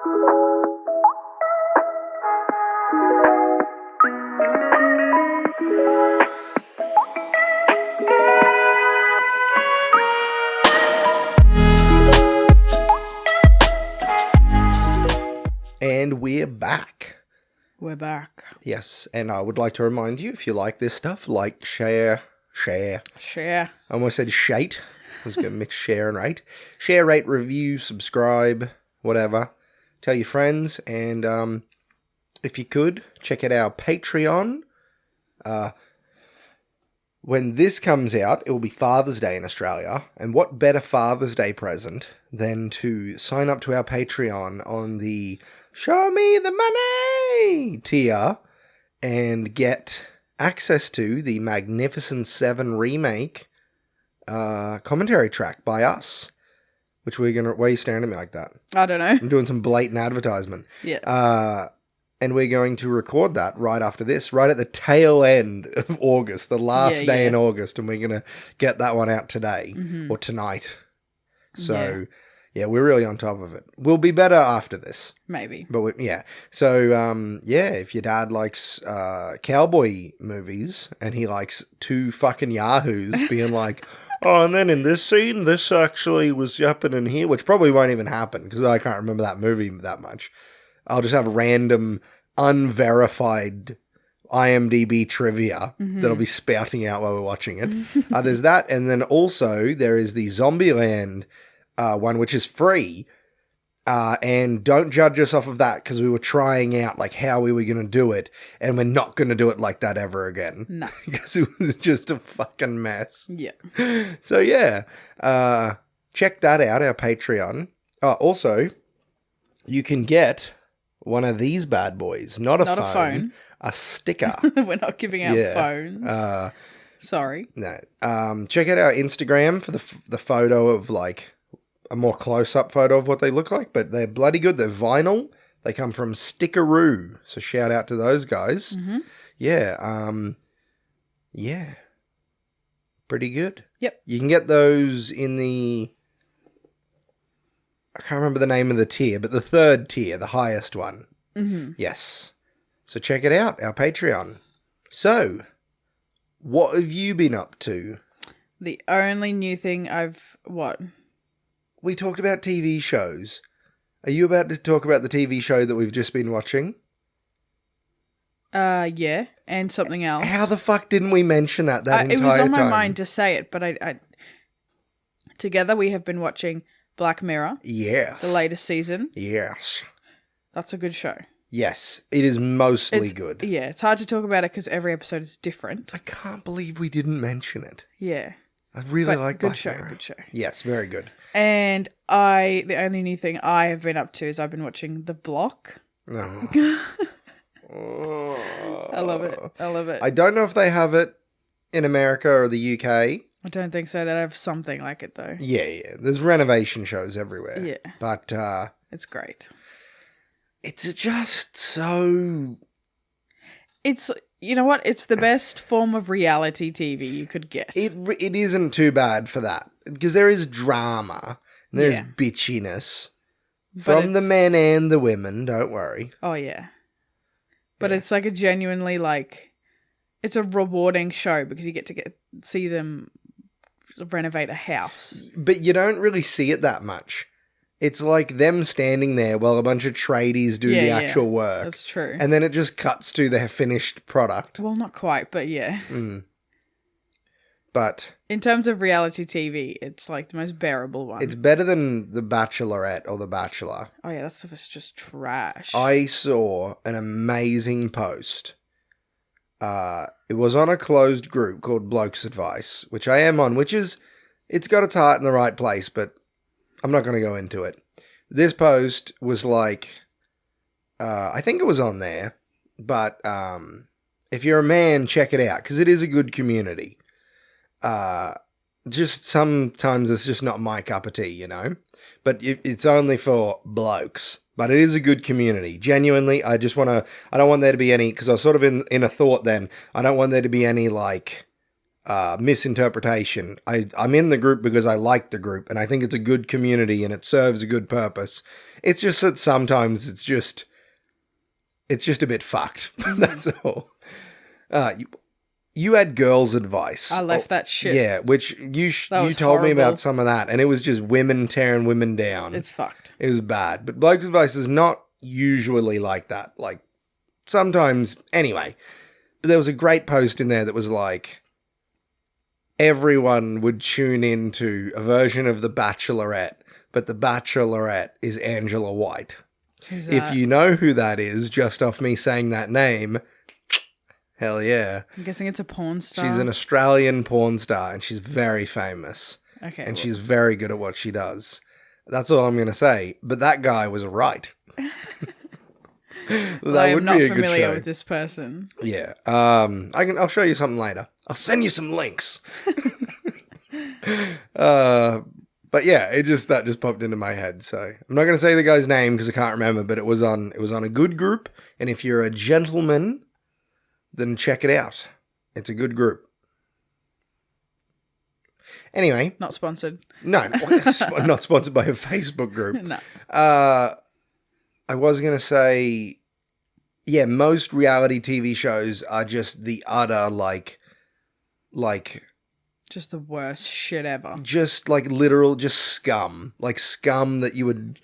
And we're back. We're back. Yes, and I would like to remind you, if you like this stuff, like, share. I almost said shate. I was going to mix share and rate. Share, rate, review, subscribe, whatever. Tell your friends, and if you could, check out our Patreon. When this comes out, it will be Father's Day in Australia, and what better Father's Day present than to sign up to our Patreon on the Show Me the Money tier and get access to the Magnificent Seven remake commentary track by us, which why are you staring at me like that? I don't know. I'm doing some blatant advertisement. Yeah. And we're going to record that right after this, right at the tail end of August, the last day in August, and we're going to get that one out today or tonight. So, yeah, we're really on top of it. We'll be better after this. Maybe. But, So, if your dad likes cowboy movies and he likes two fucking yahoos being like, oh, and then in this scene, this actually was happening here, which probably won't even happen because I can't remember that movie that much. I'll just have random, unverified IMDb trivia that'll be spouting out while we're watching it. There's that, and then also there is the Zombieland one, which is free. And don't judge us off of that because we were trying out like how we were going to do it, and we're not going to do it like that ever again. No. Because it was just a fucking mess. Yeah. So yeah, check that out, our Patreon. Also, you can get one of these bad boys, not a phone, a sticker. We're not giving out phones. Sorry. No. Check out our Instagram for the photo of like a more close-up photo of what they look like, but they're bloody good. They're vinyl. They come from Stickaroo, so shout out to those guys. Yeah. Yeah. Pretty good. Yep. You can get those in the... I can't remember the name of the tier, but the third tier, the highest one. Yes. So check it out, our Patreon. So, what have you been up to? The only new thing what? We talked about TV shows. Are you about to talk about the TV show that we've just been watching? Yeah, and something else. How the fuck didn't we mention that entire time? It was on my mind to say it, but I together we have been watching Black Mirror. Yes. The latest season. Yes. That's a good show. Yes, it is mostly good. Yeah, it's hard to talk about it because every episode is different. I can't believe we didn't mention it. Yeah. I really like good Black show, Mirror. good show. Yes, very good. And the only new thing I have been up to is I've been watching The Block. Oh. I love it. I don't know if they have it in America or the UK. I don't think so. They have something like it though. Yeah. There's renovation shows everywhere. Yeah. But it's great. It's just so... It's... You know what? It's the best form of reality TV you could get. It isn't too bad for that. Because there is drama. And there's bitchiness. From the men and the women, don't worry. Oh, yeah. But it's like a genuinely like... It's a rewarding show because you get to see them renovate a house. But you don't really see it that much. It's like them standing there while a bunch of tradies do the actual work. That's true. And then it just cuts to their finished product. Well, not quite, but yeah. But... in terms of reality TV, it's like the most bearable one. It's better than The Bachelorette or The Bachelor. Oh yeah, that stuff is just trash. I saw an amazing post. It was on a closed group called Blokes Advice, which I am on, it's got its heart in the right place, but I'm not going to go into it. This post was like, I think it was on there, but if you're a man, check it out, because it is a good community. Just sometimes it's just not my cup of tea, you know? But it's only for blokes. But it is a good community. Genuinely, I don't want there to be any, because I was sort of in a thought then, I don't want there to be any, like, misinterpretation. I'm in the group because I like the group, and I think it's a good community, and it serves a good purpose. It's just that sometimes it's just a bit fucked. That's all. You had girls' advice. I left that shit. Yeah, which you told me about some of that, and it was just women tearing women down. It's fucked. It was bad. But blokes' advice is not usually like that. Like, sometimes, anyway. But there was a great post in there that was like, everyone would tune into a version of The Bachelorette, but The Bachelorette is Angela White. Who's that? If you know who that is, just off me saying that name, hell yeah. I'm guessing it's a porn star. She's an Australian porn star, and she's very famous. Okay. And she's very good at what she does. That's all I'm going to say. But that guy was right. I am not familiar with this person. Yeah. I'll show you something later. I'll send you some links. But yeah, that just popped into my head. So I'm not going to say the guy's name because I can't remember, but it was on a good group. And if you're a gentleman, then check it out. It's a good group. Anyway. Not sponsored. No, not sponsored by a Facebook group. No. I was going to say, yeah, most reality TV shows are just the utter, like... Just the worst shit ever. Just, like, literal, just scum. Like, scum that you would,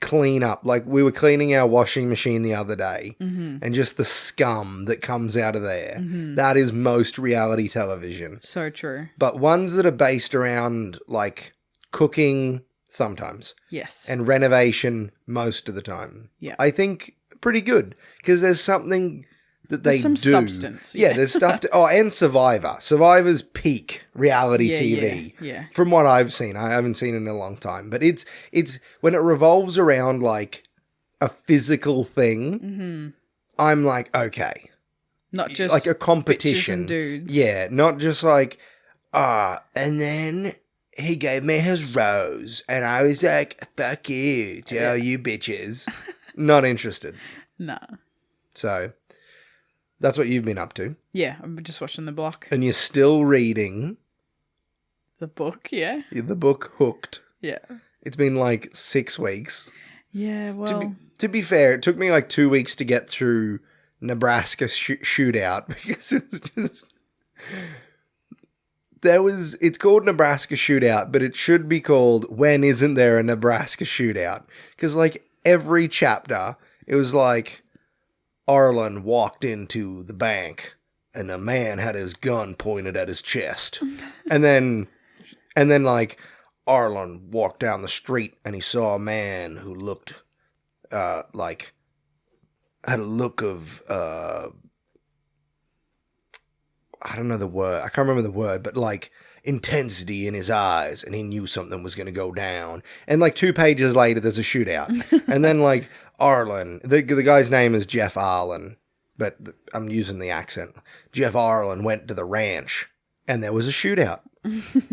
clean up. Like, we were cleaning our washing machine the other day, and just the scum that comes out of there. That is most reality television. So true. But ones that are based around, like, cooking, sometimes. Yes. And renovation, most of the time. Yeah. I think pretty good, because there's something that there's they some do. Substance. Yeah, there's stuff and Survivor. Survivor's peak reality TV. Yeah. From what I've seen. I haven't seen it in a long time. But it's when it revolves around like a physical thing, I'm like, okay. Not just like a competition. And dudes. Yeah, not just like, and then he gave me his rose and I was like, fuck you, tell you bitches. Not interested. No. So that's what you've been up to. Yeah, I'm just watching The Block. And you're still reading the book, yeah. The book Hooked. Yeah. It's been like 6 weeks. Yeah, well. To be fair, it took me like 2 weeks to get through Nebraska shootout because it was just... It's called Nebraska Shootout, but it should be called When Isn't There a Nebraska Shootout? Because like every chapter, it was like, Arlen walked into the bank and a man had his gun pointed at his chest. and then like Arlen walked down the street and he saw a man who looked like had a look of I don't know the word. I can't remember the word, but like intensity in his eyes, and he knew something was going to go down. And like 2 pages later, there's a shootout. And then like Arlen, the guy's name is Jeff Arlen, but I'm using the accent. Jeff Arlen went to the ranch, and there was a shootout.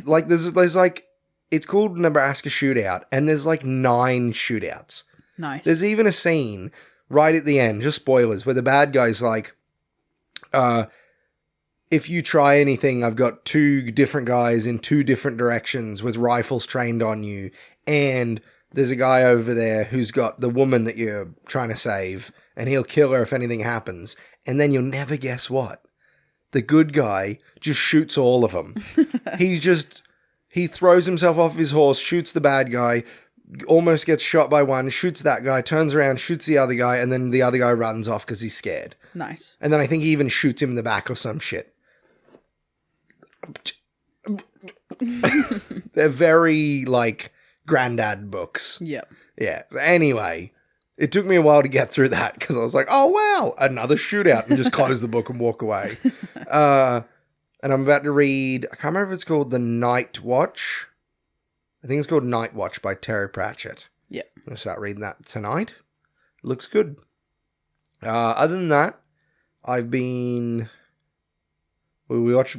Like there's like, it's called Nebraska Shootout, and there's like 9 shootouts. Nice. There's even a scene right at the end, just spoilers, where the bad guy's like, if you try anything, I've got 2 different guys in 2 different directions with rifles trained on you. And there's a guy over there who's got the woman that you're trying to save, and he'll kill her if anything happens. And then you'll never guess what. The good guy just shoots all of them. He throws himself off his horse, shoots the bad guy, almost gets shot by one, shoots that guy, turns around, shoots the other guy, and then the other guy runs off because he's scared. Nice. And then I think he even shoots him in the back or some shit. They're very, like, granddad books. Yep. Yeah. So anyway, it took me a while to get through that because I was like, oh, wow, another shootout, and just close the book and walk away. And I'm about to read, I can't remember if it's called The Night Watch. I think it's called Night Watch by Terry Pratchett. Yep. I'm going to start reading that tonight. Looks good. Other than that, we watched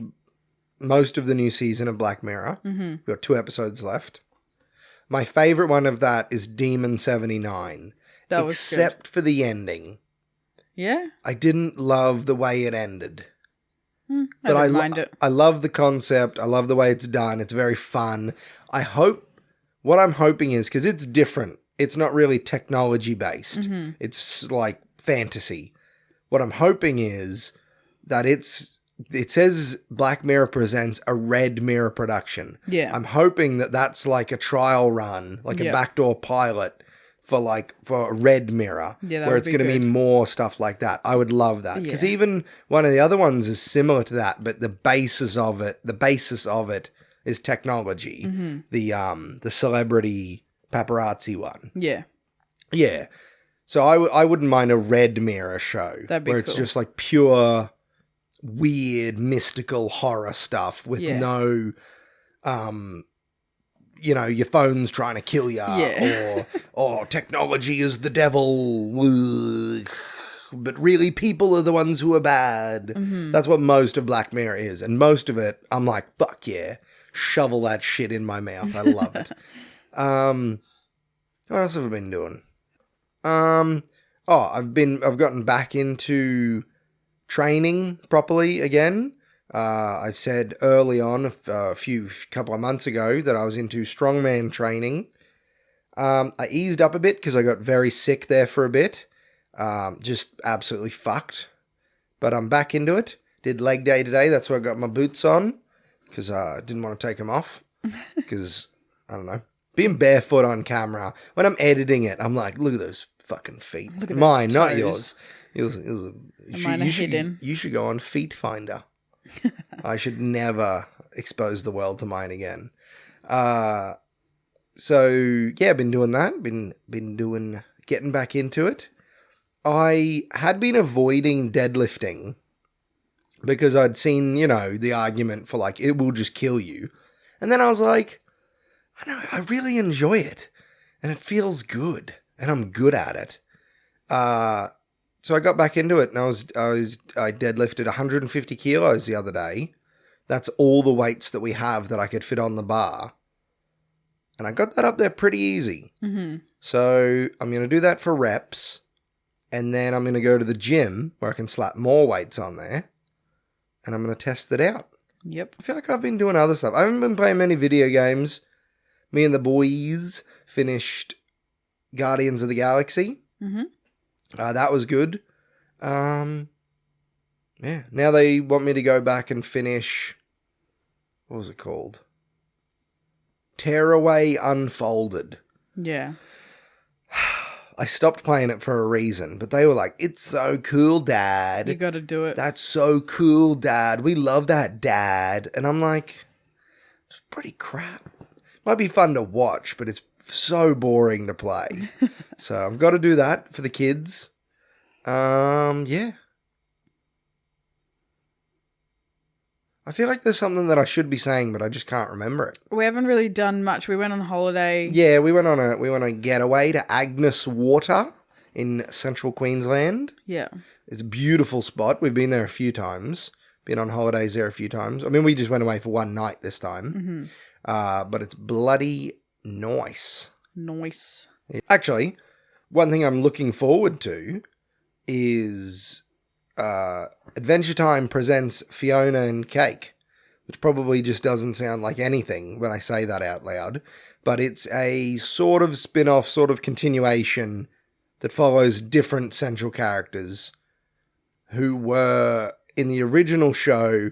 most of the new season of Black Mirror. Mm-hmm. We've got 2 episodes left. My favorite one of that is Demon 79. That was good. Except for the ending. Yeah? I didn't love the way it ended. But I mind it. I love the concept. I love the way it's done. It's very fun. I hope what I'm hoping is, because it's different, it's not really technology based. It's like fantasy. What I'm hoping is that it says Black Mirror presents a Red Mirror production. Yeah. I'm hoping that that's like a trial run, like a Yep. backdoor pilot for a Red Mirror, Yeah, that where would it's be going to be good. more stuff like that. I would love that, because Yeah. even one of the other ones is similar to that, but the basis of it is technology. The celebrity paparazzi one. Yeah. Yeah. So I wouldn't mind a Red Mirror show. That'd be where it's cool. just like pure, weird, mystical horror stuff with Yeah. no, your phone's trying to kill you. Yeah. Or technology is the devil. But really people are the ones who are bad. That's what most of Black Mirror is. And most of it, I'm like, fuck yeah. Shovel that shit in my mouth. I love it. What else have I been doing? I've gotten back into training properly again. I've said early on, a couple of months ago, that I was into strongman training. I eased up a bit because I got very sick there for a bit. Just absolutely fucked. But I'm back into it. Did leg day today. That's where I got my boots on, because I didn't want to take them off. Because, I don't know. Being barefoot on camera, when I'm editing it, I'm like, look at those fucking feet. Look at Mine, those not toes. yours. Mine are hidden. You should go on Feet Finder. I should never expose the world to mine again. So yeah, been doing that. Been getting back into it. I had been avoiding deadlifting because I'd seen, the argument for like, it will just kill you. And then I was like, I know, I really enjoy it, and it feels good, and I'm good at it. So I got back into it, and I deadlifted 150 kilos the other day. That's all the weights that we have that I could fit on the bar, and I got that up there pretty easy. So I'm going to do that for reps, and then I'm going to go to the gym where I can slap more weights on there, and I'm going to test it out. Yep. I feel like I've been doing other stuff. I haven't been playing many video games. Me and the boys finished Guardians of the Galaxy. That was good. Yeah. Now they want me to go back and finish... What was it called? Tearaway Unfolded. Yeah. I stopped playing it for a reason, but they were like, it's so cool, Dad. You got to do it. That's so cool, Dad. We love that, Dad. And I'm like, it's pretty crap. Might be fun to watch, but it's so boring to play. So I've got to do that for the kids. Yeah. I feel like there's something that I should be saying, but I just can't remember it. We haven't really done much. We went on holiday. Yeah, we went on a getaway to Agnes Water in central Queensland. Yeah. It's a beautiful spot. We've been there a few times. Been on holidays there a few times. I mean, we just went away for one night this time. But it's bloody nice. Nice. Actually, one thing I'm looking forward to is Adventure Time presents Fiona and Cake, which probably just doesn't sound like anything when I say that out loud, but it's a sort of spin-off, sort of continuation that follows different central characters who were, in the original show,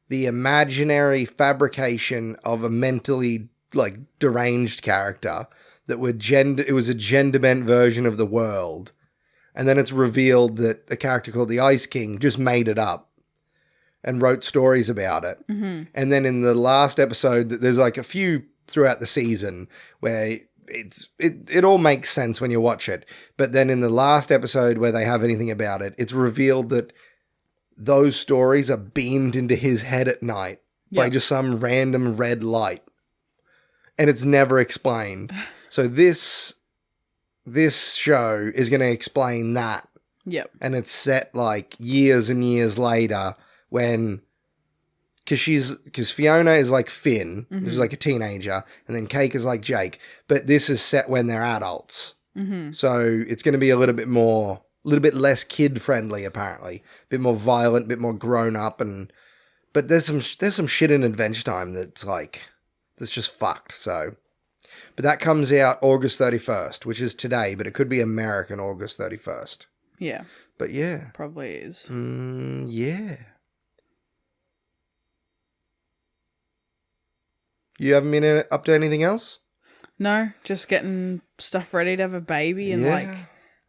the imaginary fabrication of a mentally, deranged character that it was a gender-bent version of the world. And then it's revealed that a character called the Ice King just made it up and wrote stories about it. And then in the last episode, there's a few throughout the season where it all makes sense when you watch it. But then in the last episode where they have anything about it, it's revealed that those stories are beamed into his head at night by just some random red light. And it's never explained. So this show is going to explain that. Yep. And it's set years and years later because Fiona is like Finn, who's like a teenager, and then Cake is like Jake. But this is set when they're adults. So it's going to be a little bit less kid friendly, apparently. A bit more violent, a bit more grown up, but there's some shit in Adventure Time that's just fucked. So, But that comes out August 31st, which is today, but it could be American August 31st. Yeah. But yeah. Probably is. Yeah. You haven't been up to anything else? No, just getting stuff ready to have a baby in like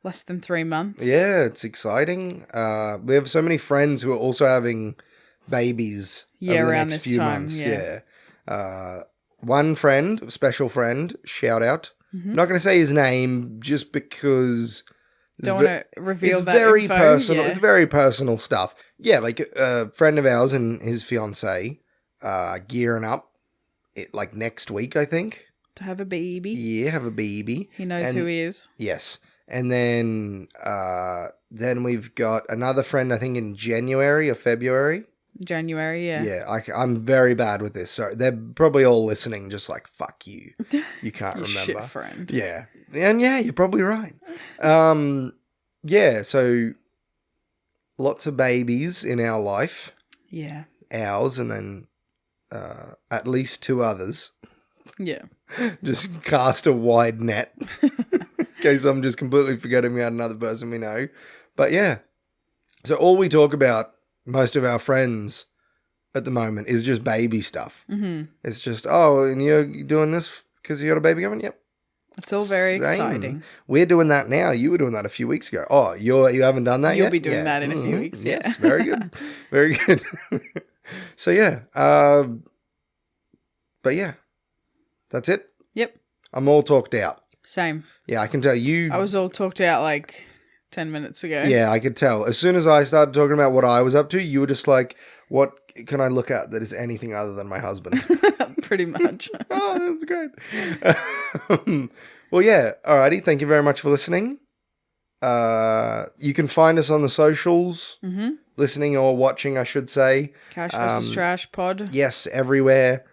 less than 3 months. Yeah, it's exciting. We have so many friends who are also having babies over the around next this few time, months. yeah. One friend, special friend, shout out. I'm not going to say his name just because Don't want to reveal it's that very info. personal. Yeah. It's very personal stuff. Yeah, like a friend of ours and his fiance gearing up like next week, I think. To have a baby. Yeah, have a baby. He knows who he is. Yes. And then we've got another friend, I think in January or February. January, yeah. Yeah, I'm very bad with this. So they're probably all listening just like, fuck you. You can't You remember. shit friend. Yeah. And yeah, you're probably right. Yeah, so lots of babies in our life. Yeah. Ours and then at least 2 others. Yeah. Just cast a wide net. In case I'm just completely forgetting about another person we know. But yeah. So all we talk about, most of our friends at the moment, is just baby stuff. Mm-hmm. It's just, oh, and you're doing this because you got a baby coming? Yep. It's all very exciting. We're doing that now. You were doing that a few weeks ago. Oh, you haven't done that yet? You'll be doing that in a few weeks. Yes, Yeah. very good. Very good. So yeah. But yeah. That's it. Yep. I'm all talked out. Same. Yeah, I can tell you. I was all talked out like 10 minutes ago. Yeah, I could tell. As soon as I started talking about what I was up to, you were just like, what can I look at that is anything other than my husband? Pretty much. Oh, that's great. Well, yeah. Alrighty. Thank you very much for listening. You can find us on the socials. Mm-hmm. Listening or watching, I should say. Cash versus Trash pod. Yes, everywhere.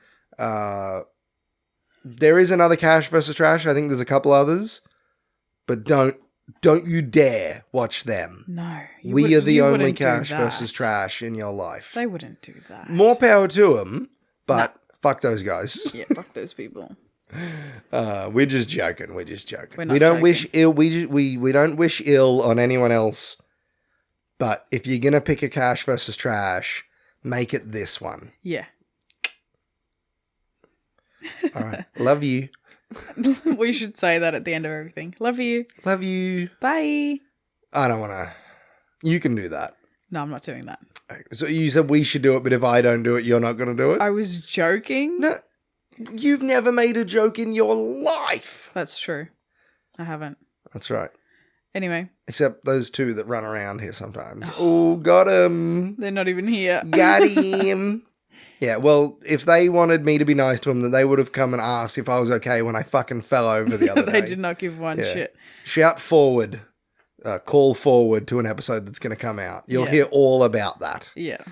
There is another Cash versus Trash. I think there's a couple others. But don't you dare watch them. No. We are the only wouldn't do Cash that. versus Trash in your life. They wouldn't do that. More power to them, but fuck those guys. Yeah, fuck those people. We're just joking. We're just joking. We're not We don't joking. wish ill. We don't wish ill on anyone else. But if you're gonna pick a Cash versus Trash, make it this one. Yeah. All right. Love you. We should say that at the end of everything. Love you. Love you. Bye. I don't want to. You can do that. No, I'm not doing that. So you said we should do it, but if I don't do it, you're not going to do it? I was joking. No. You've never made a joke in your life. That's true. I haven't. That's right. Anyway. Except those 2 that run around here sometimes. Oh, got him. They're not even here. Got him. Yeah, well, if they wanted me to be nice to him, then they would have come and asked if I was okay when I fucking fell over the other day. They did not give one shit. Shout forward. Call forward to an episode that's going to come out. You'll hear all about that. Yeah.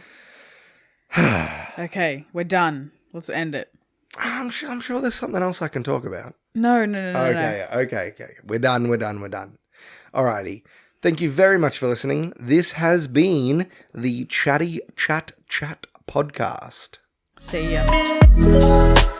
Okay, we're done. Let's end it. I'm sure there's something else I can talk about. No. Okay. We're done. Alrighty. Thank you very much for listening. This has been the Chatty Chat podcast. See ya.